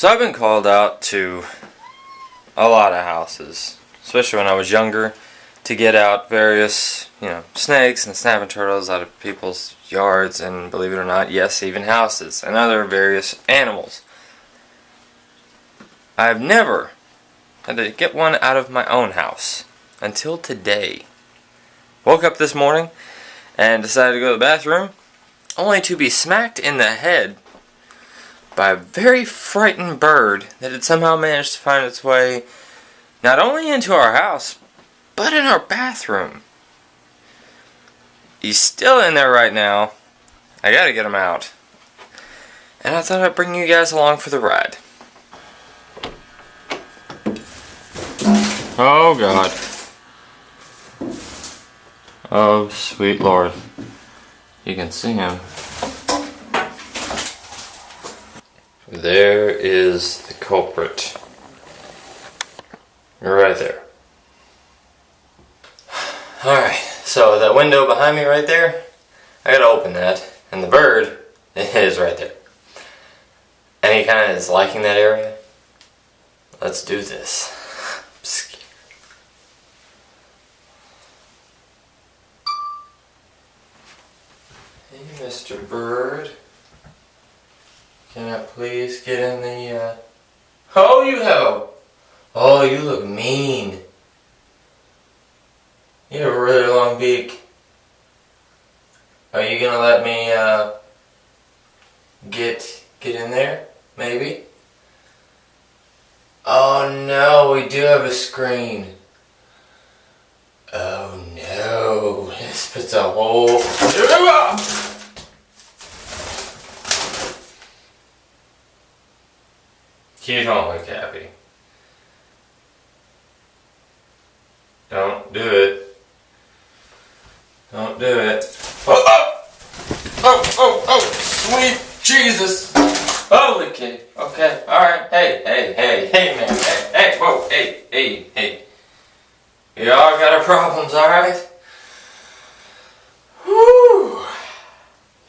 So I've been called out to a lot of houses, especially when I was younger, to get out various, snakes and snapping turtles out of people's yards and, believe it or not, yes, even houses and other various animals. I've never had to get one out of my own house until today. Woke up this morning and decided to go to the bathroom, only to be smacked in the head by a very frightened bird that had somehow managed to find its way not only into our house, but in our bathroom. He's still in there right now. I gotta get him out. And I thought I'd bring you guys along for the ride. Oh God. Oh sweet Lord. You can see him. There is the culprit. Right there. Alright, so that window behind me right there, I gotta open that, and the bird is right there. And he kinda is liking that area. Let's do this. I'm scared. Hey, Mr. Bird. Can I please get in the, Oh, you have... Oh, you look mean. You have a really long beak. Are you gonna let me, get in there? Maybe? Oh no, we do have a screen. Oh no, this puts a whole... You don't look happy. Don't do it. Don't do it. Oh, sweet Jesus. Holy kid. Okay, alright. Hey, man. Hey, whoa, hey. You all got our problems, alright? Whew.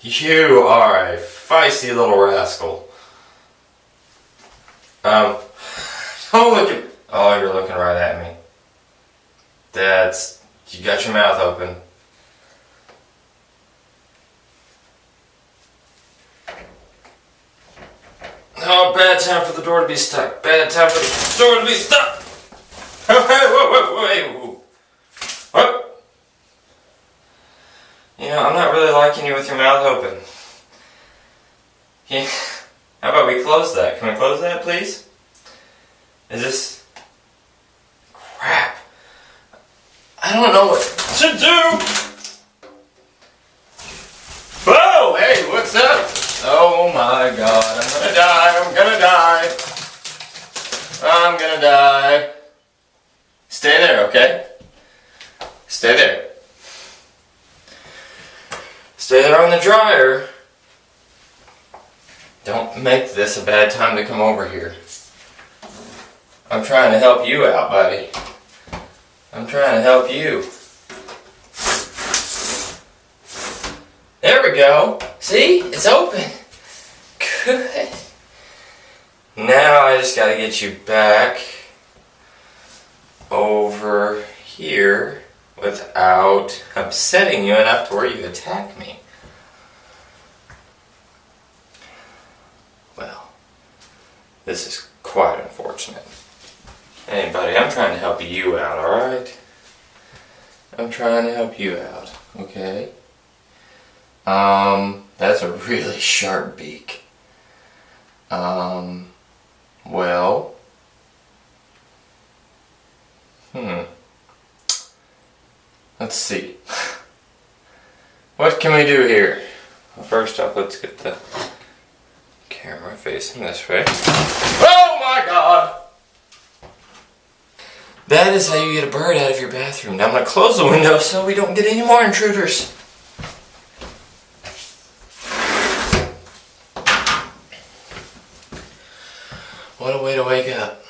You are a feisty little rascal. Don't look at... Oh, you're looking right at me. You got your mouth open. Oh, bad time for the door to be stuck. Bad time for the door to be stuck. Whoa. What? I'm not really liking you with your mouth open. Yeah. How about we close that? Can we close that, please? Is this... Crap. I don't know what to do! Whoa! Hey, what's up? Oh my God, I'm gonna die. Stay there, okay? Stay there. Stay there on the dryer. Don't make this a bad time to come over here. I'm trying to help you out, buddy. I'm trying to help you. There we go. See? It's open. Good. Now I just gotta get you back over here without upsetting you enough to where you attack me. Well, this is quite unfortunate. Hey buddy, I'm trying to help you out, alright? I'm trying to help you out, okay? That's a really sharp beak. Well... Let's see. What can we do here? Well, first off, let's get the camera facing this way. Oh my God! That is how you get a bird out of your bathroom. Now I'm going to close the window so we don't get any more intruders. What a way to wake up.